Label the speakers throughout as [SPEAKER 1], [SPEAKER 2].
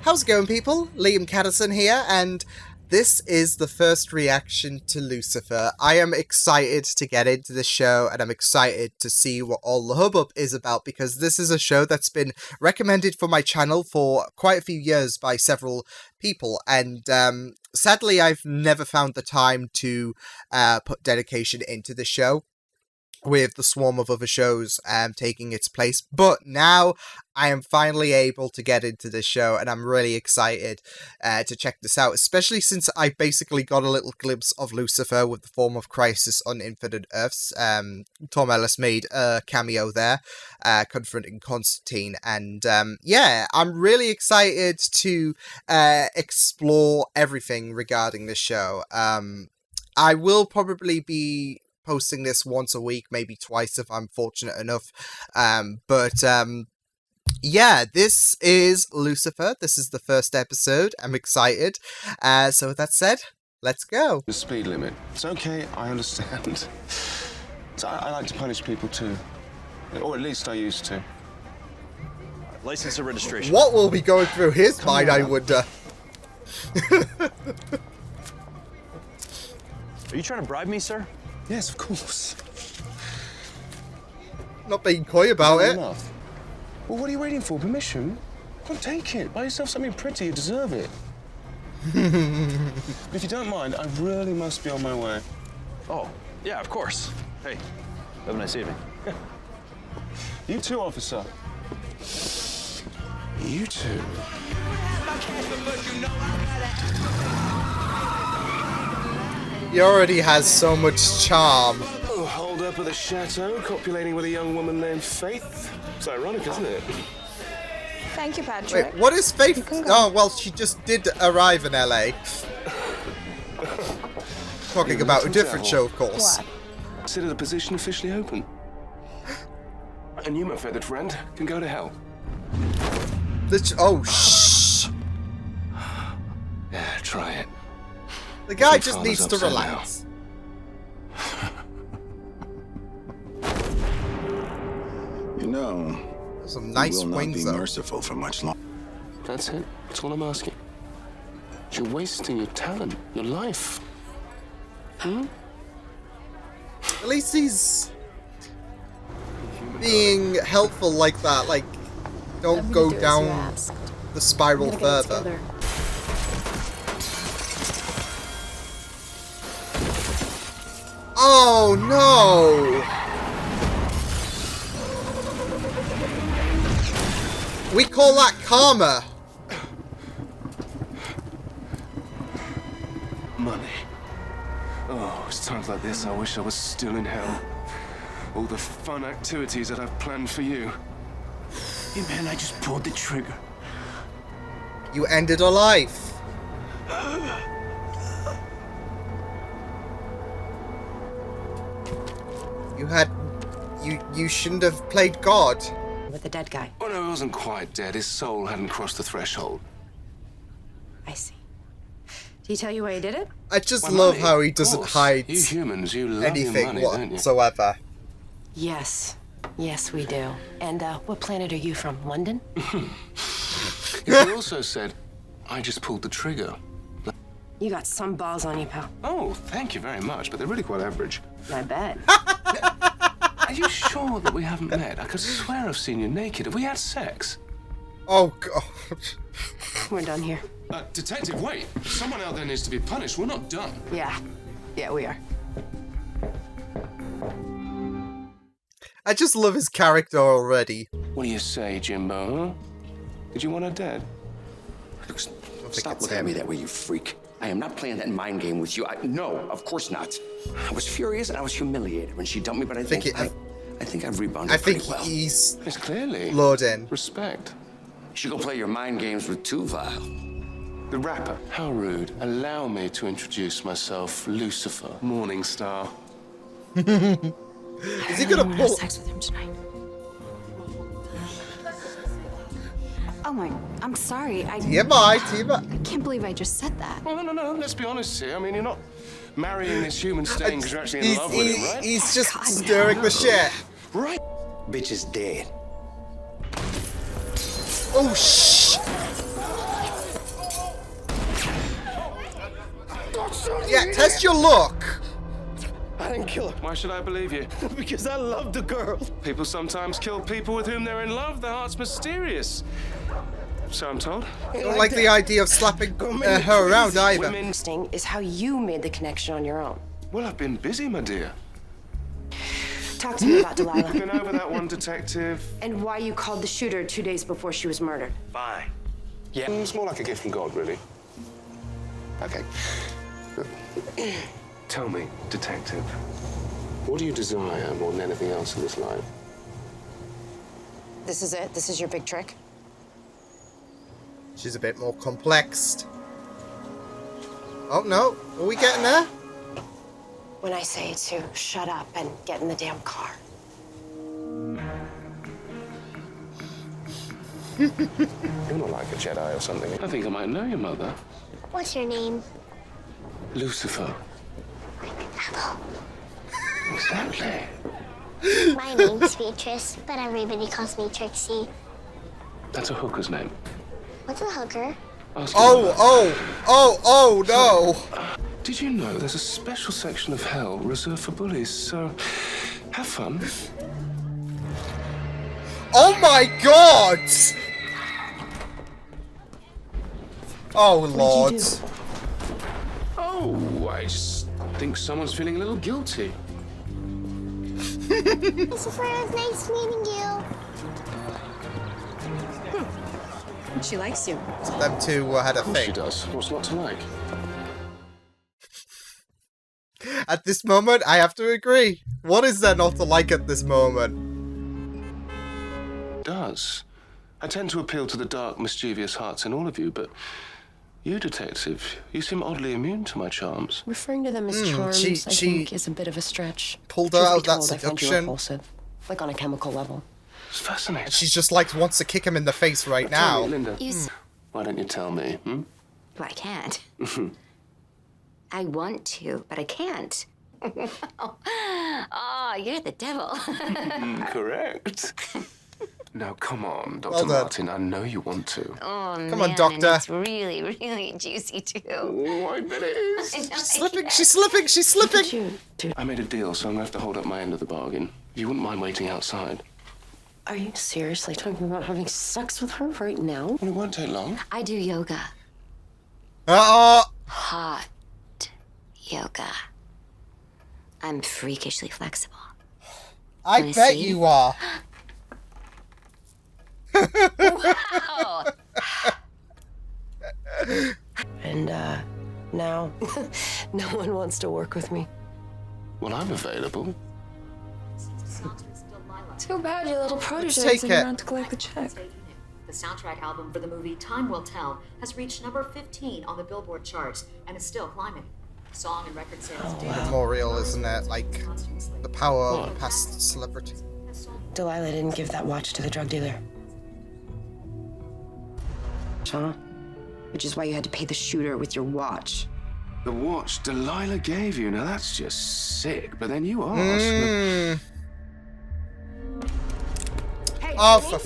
[SPEAKER 1] How's it going, people? Liam Caddison here, and this is the first reaction to Lucifer. I am excited to get into this show, and I'm excited to see what all the hubbub is about, because this is a show that's been recommended for my channel for quite a few years by several people, and sadly I've never found the time to put dedication into the show, with the swarm of other shows taking its place. But now I am finally able to get into this show, and I'm really excited to check this out, especially since I basically got a little glimpse of Lucifer with the form of Crisis on Infinite Earths. Tom Ellis made a cameo there, confronting Constantine, and yeah, I'm really excited to explore everything regarding this show. I will probably be posting this once a week, maybe twice if I'm fortunate enough. Yeah, this is Lucifer. This is the first episode. I'm excited. So with that said, let's go.
[SPEAKER 2] The speed limit. It's okay, I understand. So I like to punish people too. Or at least I used to.
[SPEAKER 3] License or registration?
[SPEAKER 1] What will be going through his mind, I wonder?
[SPEAKER 3] Are you trying to bribe me, sir?
[SPEAKER 2] Yes, of course.
[SPEAKER 1] Not being coy about it.
[SPEAKER 2] Enough. Well, what are you waiting for? Permission? Go on, take it. Buy yourself something pretty. You deserve it. But if you don't mind, I really must be on my way.
[SPEAKER 3] Oh, yeah, of course. Hey, have a nice evening.
[SPEAKER 2] You too, officer. You too.
[SPEAKER 1] He already has so much charm.
[SPEAKER 2] Oh, holed up at the chateau, copulating with a young woman named Faith. It's ironic, isn't it?
[SPEAKER 4] Thank you, Patrick.
[SPEAKER 1] Wait, what is Faith? Oh, well, she just did arrive in LA. Talking about a different show, of course.
[SPEAKER 4] What?
[SPEAKER 2] Consider the position officially open. And you, my feathered friend, can go to hell.
[SPEAKER 1] Oh, shh.
[SPEAKER 2] Yeah, try it.
[SPEAKER 1] The guy
[SPEAKER 2] Your
[SPEAKER 1] just
[SPEAKER 2] father's
[SPEAKER 1] needs to
[SPEAKER 2] upset
[SPEAKER 1] relax.
[SPEAKER 5] You know,
[SPEAKER 1] Some nice
[SPEAKER 5] you will not
[SPEAKER 1] wings,
[SPEAKER 5] be
[SPEAKER 1] though.
[SPEAKER 5] merciful for much longer.
[SPEAKER 2] That's it. That's all I'm asking. You're wasting your talent, your life.
[SPEAKER 1] At least he's being helpful like that. Like, don't go down the spiral further. Oh no! We call that karma.
[SPEAKER 2] Money. Oh, it's times like this I wish I was still in hell. All the fun activities that I've planned for you.
[SPEAKER 5] Hey man, I just pulled the trigger.
[SPEAKER 1] You ended a life. You shouldn't have played God.
[SPEAKER 4] With the dead guy.
[SPEAKER 2] Oh no, he wasn't quite dead. His soul hadn't crossed the threshold.
[SPEAKER 4] I see. Did he tell you why he did it?
[SPEAKER 1] I just
[SPEAKER 2] Well,
[SPEAKER 1] love
[SPEAKER 2] money,
[SPEAKER 1] how he
[SPEAKER 2] of
[SPEAKER 1] doesn't
[SPEAKER 2] course.
[SPEAKER 1] hide
[SPEAKER 2] You humans, you love your
[SPEAKER 1] anything
[SPEAKER 2] money, don't you?
[SPEAKER 1] whatsoever.
[SPEAKER 4] Yes. Yes, we do. And what planet are you from? London?
[SPEAKER 2] He also said, I just pulled the trigger.
[SPEAKER 4] You got some balls on you, pal.
[SPEAKER 2] Oh, thank you very much, but they're really quite average.
[SPEAKER 4] I bet.
[SPEAKER 2] Are you sure that we haven't met? I could swear I've seen you naked. Have we had sex?
[SPEAKER 1] Oh god.
[SPEAKER 4] We're done here.
[SPEAKER 2] Detective, wait. Someone out there needs to be punished. We're not done.
[SPEAKER 4] Yeah. Yeah, we are.
[SPEAKER 1] I just love his character already.
[SPEAKER 2] What do you say, Jimbo, huh? Did you want her dead?
[SPEAKER 5] Look,
[SPEAKER 1] think
[SPEAKER 5] stop
[SPEAKER 1] it's
[SPEAKER 5] looking at
[SPEAKER 1] him.
[SPEAKER 5] me that way, you freak. I am not playing that mind game with you. No, of course not. I was furious and I was humiliated when she dumped me, but I think I've rebounded
[SPEAKER 1] I think
[SPEAKER 5] pretty well.
[SPEAKER 1] he's
[SPEAKER 2] It's clearly
[SPEAKER 1] lured in.
[SPEAKER 2] respect.
[SPEAKER 5] You should go play your mind games with Tuval.
[SPEAKER 2] The rapper. How rude. Allow me to introduce myself, Lucifer, Morning Star.
[SPEAKER 1] Is he gonna
[SPEAKER 4] have
[SPEAKER 1] pull?
[SPEAKER 4] sex with him tonight.
[SPEAKER 6] Oh my, I'm sorry. I
[SPEAKER 1] TMI.
[SPEAKER 6] can't believe I just said that.
[SPEAKER 2] Well, no, let's be honest here. I mean, you're not marrying this human stain because you're actually in love with him, right?
[SPEAKER 1] He's just
[SPEAKER 6] God,
[SPEAKER 1] stirring the shit.
[SPEAKER 2] Right.
[SPEAKER 5] Bitch is dead.
[SPEAKER 1] Oh shh! Yeah, test your luck.
[SPEAKER 5] I didn't kill her.
[SPEAKER 2] Why should I believe you?
[SPEAKER 5] Because I love the girl.
[SPEAKER 2] People sometimes kill people with whom they're in love. Their heart's mysterious. So I'm told.
[SPEAKER 1] I don't like the idea of slapping her around either.
[SPEAKER 2] Women.
[SPEAKER 4] Interesting is how you made the connection on your own.
[SPEAKER 2] Well, I've been busy, my dear.
[SPEAKER 4] Talk to me about Delilah.
[SPEAKER 2] Been over that one, detective.
[SPEAKER 4] And why you called the shooter 2 days before she was murdered.
[SPEAKER 2] Fine.
[SPEAKER 5] Yeah.
[SPEAKER 2] It's more like a gift from God, really.
[SPEAKER 5] Okay.
[SPEAKER 2] Tell me, detective, what do you desire more than anything else in this life?
[SPEAKER 4] This is it? This is your big trick?
[SPEAKER 1] She's a bit more complex. Oh no, are we getting there?
[SPEAKER 4] When I say to shut up and get in the damn car.
[SPEAKER 2] You're not like a Jedi or something. I think I might know your mother.
[SPEAKER 7] What's your name?
[SPEAKER 2] Lucifer.
[SPEAKER 7] Hello.
[SPEAKER 2] Exactly.
[SPEAKER 7] My name's Beatrice, but everybody calls me Trixie.
[SPEAKER 2] That's a hooker's name.
[SPEAKER 7] What's a hooker?
[SPEAKER 1] Oh no!
[SPEAKER 2] Did you know there's a special section of hell reserved for bullies? So, have fun.
[SPEAKER 1] Oh my god! Oh lord.
[SPEAKER 2] Oh, I just think someone's feeling a little guilty.
[SPEAKER 7] Lucifer, it was nice meeting you.
[SPEAKER 6] She likes you.
[SPEAKER 1] Them two had a
[SPEAKER 2] Of course she
[SPEAKER 1] thing.
[SPEAKER 2] does. What's not to like?
[SPEAKER 1] At this moment, I have to agree. What is there not to like at this moment?
[SPEAKER 2] Does. I tend to appeal to the dark, mischievous hearts in all of you, but you, detective, you seem oddly immune to my charms.
[SPEAKER 4] Referring to them as charms,
[SPEAKER 1] she
[SPEAKER 4] I think, is a bit of a stretch.
[SPEAKER 1] pulled her
[SPEAKER 4] Truth
[SPEAKER 1] out
[SPEAKER 4] be
[SPEAKER 1] that
[SPEAKER 4] told, I find you
[SPEAKER 1] seduction.
[SPEAKER 4] repulsive, like on a chemical level.
[SPEAKER 2] It's fascinating.
[SPEAKER 1] She's just like wants to kick him in the face right
[SPEAKER 2] Tell me,
[SPEAKER 1] now.
[SPEAKER 2] Linda,
[SPEAKER 6] You
[SPEAKER 2] why don't you tell me,
[SPEAKER 6] Well, I can't. I want to, but I can't. Oh, you're the devil.
[SPEAKER 2] Correct. Now, come on, Dr.
[SPEAKER 1] Well done.
[SPEAKER 2] Martin. I know you want to.
[SPEAKER 6] Oh,
[SPEAKER 1] Come on,
[SPEAKER 6] man,
[SPEAKER 1] doctor.
[SPEAKER 6] and it's really, really juicy, too.
[SPEAKER 2] Oh, I bet it is.
[SPEAKER 1] Slipping, she's slipping, she's slipping!
[SPEAKER 2] I made a deal, so I'm going to have to hold up my end of the bargain. You wouldn't mind waiting outside?
[SPEAKER 4] Are you seriously talking about having sex with her right now?
[SPEAKER 2] Well, it won't take long.
[SPEAKER 6] I do yoga. Hot yoga. I'm freakishly flexible.
[SPEAKER 1] I
[SPEAKER 6] Wanna
[SPEAKER 1] bet
[SPEAKER 6] see?
[SPEAKER 1] you are.
[SPEAKER 6] Wow.
[SPEAKER 4] And, now, no one wants to work with me.
[SPEAKER 2] Well, I'm available.
[SPEAKER 8] Too bad your little protege
[SPEAKER 1] take
[SPEAKER 8] isn't
[SPEAKER 1] it.
[SPEAKER 8] around to collect the check.
[SPEAKER 9] The soundtrack album for the movie Time Will Tell has reached number 15 on the Billboard charts and is still climbing. Song and record sales data.
[SPEAKER 1] More real, isn't it? Like, the power of a past celebrity.
[SPEAKER 4] Delilah didn't give that watch to the drug dealer. Huh? Which is why you had to pay the shooter with your watch.
[SPEAKER 2] The watch Delilah gave you. Now, that's just sick. But then you asked.
[SPEAKER 1] Oh, for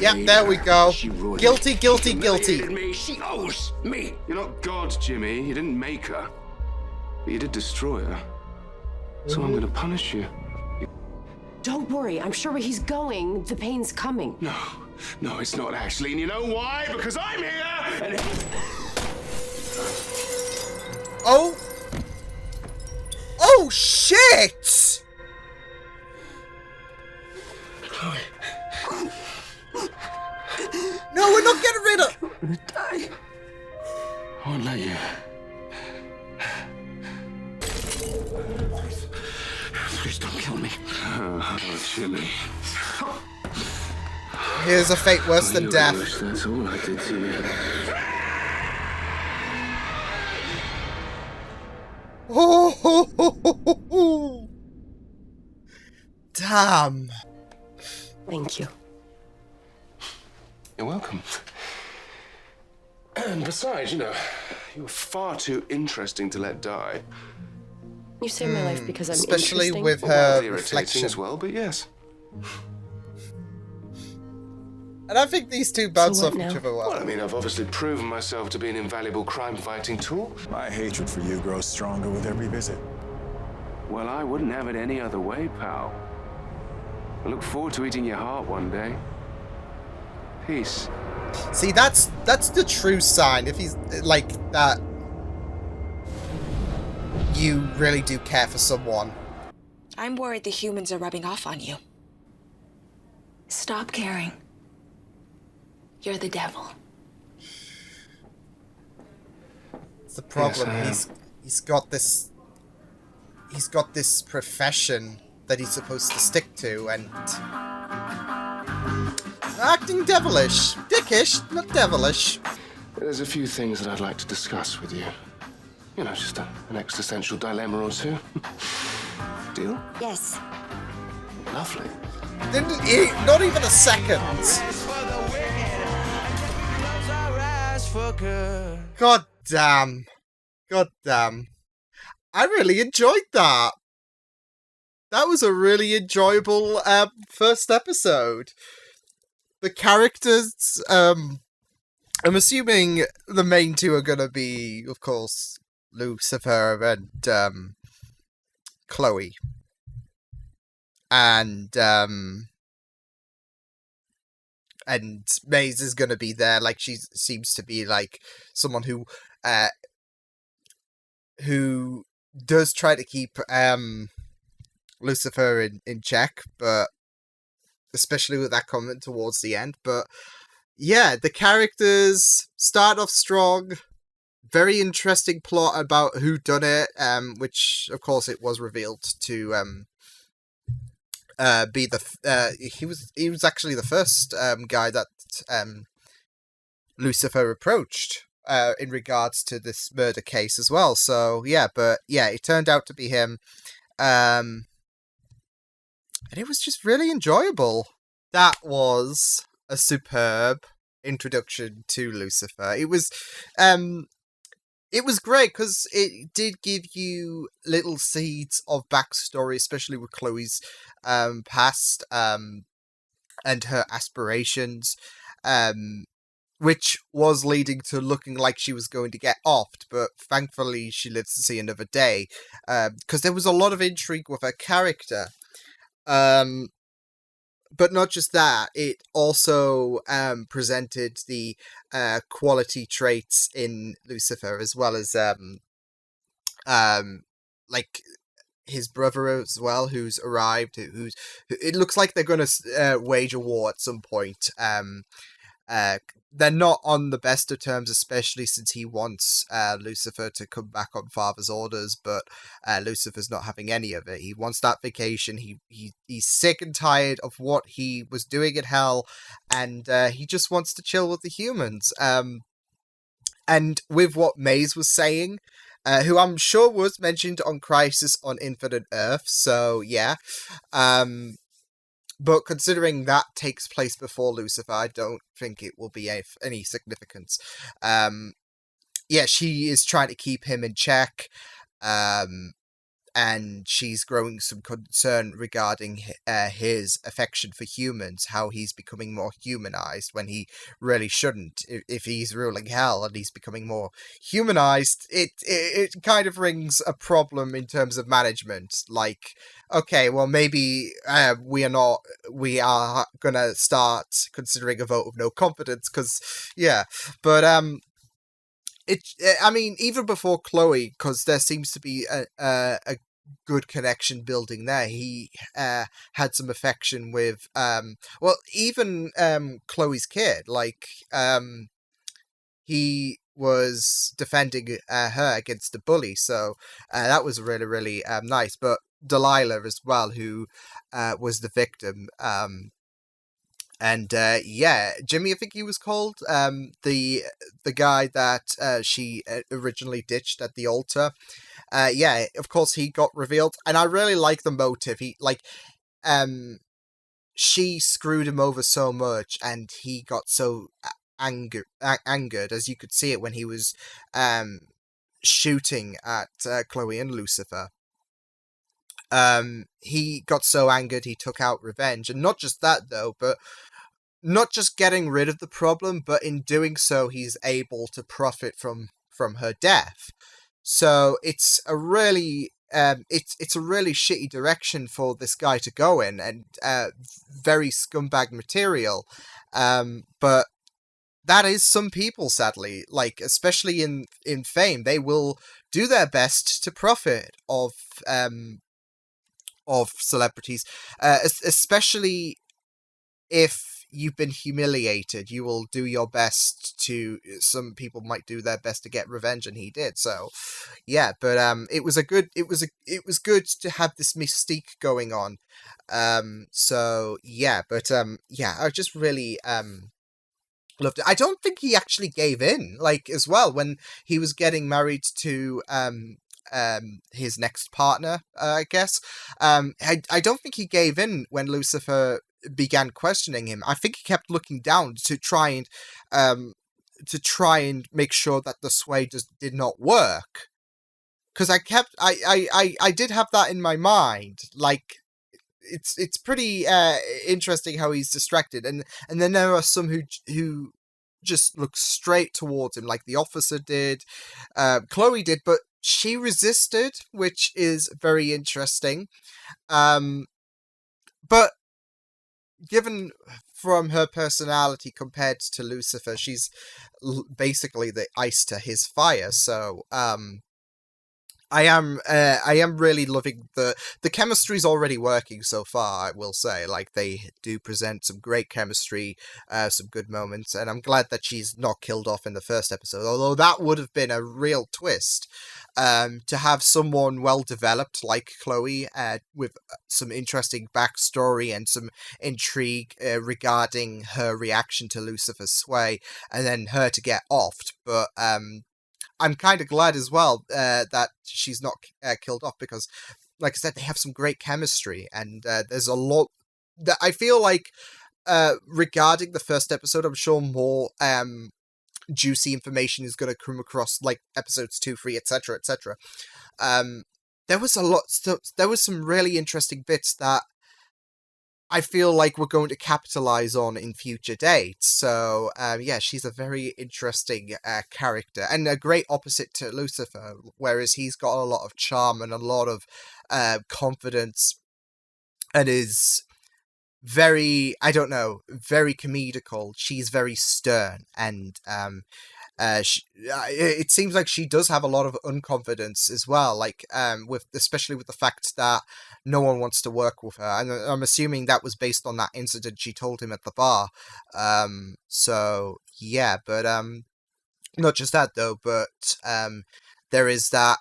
[SPEAKER 1] yeah, there we go.
[SPEAKER 5] She ruined
[SPEAKER 1] Guilty,
[SPEAKER 5] me.
[SPEAKER 1] guilty,
[SPEAKER 5] She
[SPEAKER 1] guilty.
[SPEAKER 5] humiliated me. She owes me.
[SPEAKER 2] You're not God, Jimmy. You didn't make her. But you did destroy her. So I'm going to punish you.
[SPEAKER 4] Don't worry, I'm sure where he's going, the pain's coming.
[SPEAKER 2] No, it's not, Ashley. And you know why? Because I'm here! And
[SPEAKER 1] Oh! Oh, shit! No, we're not getting rid of...
[SPEAKER 2] I'm gonna die. I won't let you.
[SPEAKER 5] Please don't kill me.
[SPEAKER 2] Oh, Jimmy.
[SPEAKER 1] Here's a fate worse than
[SPEAKER 2] You
[SPEAKER 1] death.
[SPEAKER 2] wish that's all I did to you.
[SPEAKER 1] Oh, damn.
[SPEAKER 4] Thank you.
[SPEAKER 2] You're welcome. And besides, you know, you were far too interesting to let die.
[SPEAKER 4] You saved my life because I'm
[SPEAKER 1] Especially
[SPEAKER 4] interesting.
[SPEAKER 1] with
[SPEAKER 2] Well,
[SPEAKER 1] her
[SPEAKER 2] irritating
[SPEAKER 1] reflection.
[SPEAKER 2] as well, but yes.
[SPEAKER 1] And I think these two bounce
[SPEAKER 4] So
[SPEAKER 1] off
[SPEAKER 4] what
[SPEAKER 1] each
[SPEAKER 4] now?
[SPEAKER 1] other well.
[SPEAKER 2] Well, I mean, I've obviously proven myself to be an invaluable crime-fighting tool.
[SPEAKER 10] My hatred for you grows stronger with every visit.
[SPEAKER 2] Well, I wouldn't have it any other way, pal. I look forward to eating your heart one day. Peace.
[SPEAKER 1] See, that's the true sign. If he's like that, you really do care for someone.
[SPEAKER 8] I'm worried the humans are rubbing off on you.
[SPEAKER 4] Stop caring. You're the devil.
[SPEAKER 1] It's the problem.
[SPEAKER 2] Yes,
[SPEAKER 1] He's got this profession that he's supposed to stick to, and acting devilish, dickish, not devilish.
[SPEAKER 2] There's a few things that I'd like to discuss with you. You know, just an existential dilemma or two. Deal?
[SPEAKER 6] Yes.
[SPEAKER 2] Lovely.
[SPEAKER 1] Not even a second. God damn. God damn. I really enjoyed that. That was a really enjoyable first episode. The characters, I'm assuming the main two are gonna be, of course, Lucifer and Chloe. And Maze is gonna be there. Like, she seems to be like someone who does try to keep Lucifer in check, but especially with that comment towards the end. But yeah, the characters start off strong. Very interesting plot about who done it, which of course it was revealed to be he was actually the first guy that Lucifer approached in regards to this murder case as well. So yeah, but yeah, it turned out to be him, and it was just really enjoyable. That was a superb introduction to Lucifer. It was great because it did give you little seeds of backstory, especially with Chloe's past and her aspirations, which was leading to looking like she was going to get offed, but thankfully she lives to see another day, because there was a lot of intrigue with her character. But not just that, it also presented the quality traits in Lucifer, as well as like his brother as well, who's arrived. It looks like they're going to wage a war at some point. They're not on the best of terms, especially since he wants Lucifer to come back on Father's orders, but Lucifer's not having any of it. He wants that vacation. He's sick and tired of what he was doing in hell, and he just wants to chill with the humans. And with what Maze was saying, who I'm sure was mentioned on Crisis on Infinite Earth, so yeah. But considering that takes place before Lucifer, I don't think it will be any significance. Yeah, she is trying to keep him in check, and she's growing some concern regarding his affection for humans, how he's becoming more humanized when he really shouldn't. If he's ruling hell and he's becoming more humanized, it kind of rings a problem in terms of management. Like, okay, well, maybe we are gonna start considering a vote of no confidence, because, yeah, but, I mean, even before Chloe, because there seems to be a good connection building there. He had some affection with, well, even Chloe's kid. Like, he was defending her against the bully, so that was really, really nice. But Delilah as well, who was the victim. And yeah, Jimmy, I think he was called, the guy that she originally ditched at the altar. Yeah, of course he got revealed, and I really like the motive. She screwed him over so much, and he got so angered, as you could see it when he was shooting at Chloe and Lucifer. He got so angered he took out revenge, and not just that though, but not just getting rid of the problem, but in doing so, he's able to profit from her death. So it's a really it's a really shitty direction for this guy to go in, and very scumbag material. But that is some people, sadly, like especially in fame, they will do their best to profit of celebrities, especially if you've been humiliated. You will do your best to. Some people might do their best to get revenge, and he did. So, yeah. But it was good to have this mystique going on. So yeah. But yeah, I just really loved it. I don't think he actually gave in, like, as well, when he was getting married to his next partner, I guess. I don't think he gave in when Lucifer began questioning him. I think he kept looking down to try and make sure that the sway just did not work. Because I did have that in my mind. Like, it's pretty interesting how he's distracted, and then there are some who just look straight towards him, like the officer did, Chloe did, but she resisted, which is very interesting. But given from her personality compared to Lucifer, she's basically the ice to his fire. So I am really loving the chemistry's already working so far, I will say. Like, they do present some great chemistry, some good moments, and I'm glad that she's not killed off in the first episode, although that would have been a real twist. To have someone well developed like Chloe, with some interesting backstory and some intrigue regarding her reaction to Lucifer's sway, and then her to get offed. But I'm kind of glad as well that she's not killed off, because, like I said, they have some great chemistry, and there's a lot that I feel like regarding the first episode, I'm sure more juicy information is going to come across, like episodes 2, 3, etc., etc. There was a lot. There was some really interesting bits that I feel like we're going to capitalize on in future dates. So, yeah, she's a very interesting character, and a great opposite to Lucifer, whereas he's got a lot of charm and a lot of confidence, and is very, I don't know, very comedical. She's very stern, and it seems like she does have a lot of unconfidence as well, like especially with the fact that no one wants to work with her, and I'm assuming that was based on that incident she told him at the bar. So yeah, but not just that though, but there is that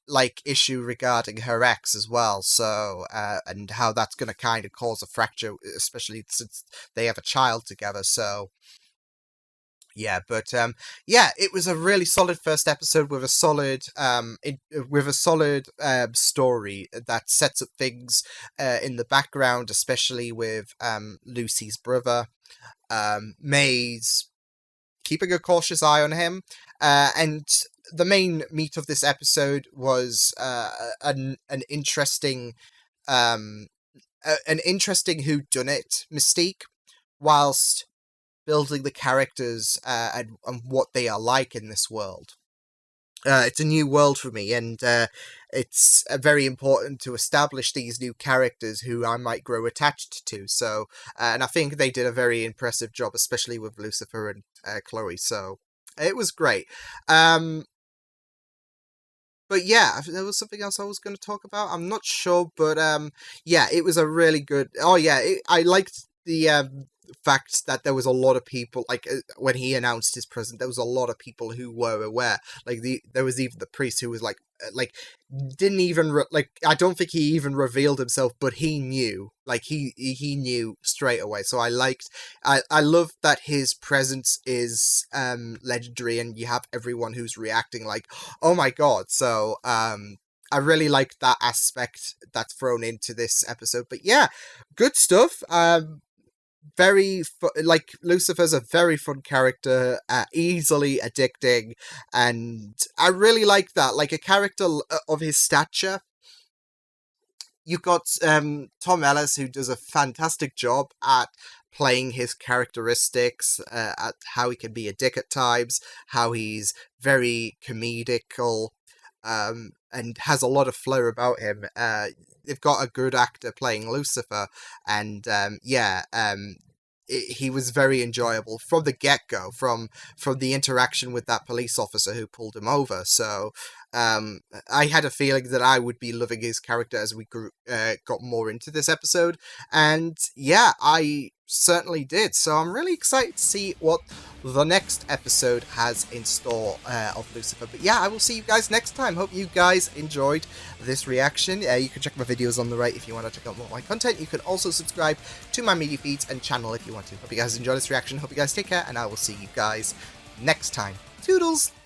[SPEAKER 1] like issue regarding her ex as well, so and how that's going to kind of cause a fracture, especially since they have a child together. So yeah, but yeah, it was a really solid first episode with a solid story that sets up things in the background, especially with Lucy's brother, Maze, keeping a cautious eye on him, and the main meat of this episode was an interesting whodunit mystique, whilst building the characters and what they are like in this world. It's a new world for me, and it's very important to establish these new characters who I might grow attached to. So, and I think they did a very impressive job, especially with Lucifer and Chloe. So it was great. But yeah, there was something else I was going to talk about. I'm not sure, but yeah, it was a really good. Oh yeah, I liked the fact that there was a lot of people, like when he announced his presence, there was a lot of people who were aware. Like there was even the priest who was like didn't even I don't think he even revealed himself, but he knew, like he knew straight away. So I love that his presence is legendary, and you have everyone who's reacting like, oh my god. So I really like that aspect that's thrown into this episode. But yeah, good stuff. Very like Lucifer's a very fun character, easily addicting, and I really like that. Like a character of his stature, you've got Tom Ellis, who does a fantastic job at playing his characteristics, at how he can be a dick at times, how he's very comedical, and has a lot of flair about him. They've got a good actor playing Lucifer, and he was very enjoyable from the get-go, from the interaction with that police officer who pulled him over. So I had a feeling that I would be loving his character as we got more into this episode, and yeah, I certainly did. So I'm really excited to see what the next episode has in store of Lucifer. But yeah, I will see you guys next time. Hope you guys enjoyed this reaction. You can check my videos on the right if you want to check out more of my content. You can also subscribe to my media feeds and channel if you want to. Hope you guys enjoyed this reaction. Hope you guys take care, and I will see you guys next time. Toodles!